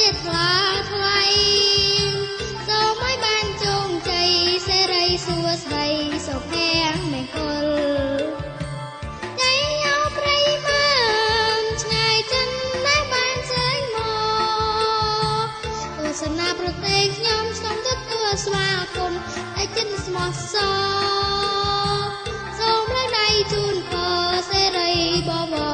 ថ្លាថ្លៃសូមឲ្យបានជោគជ័យសេរីសួស្តីសុភ័ក្រមង្គលចៃយោព្រៃមើមឆ្ងាយចិនណាស់បានចេញមកទស្សនាប្រទេសខ្ញុំសូមទទួលស្វាគមន៍ឲ្យចិនស្មោះសរសូមលើកដៃជូនពរសេរីបបរ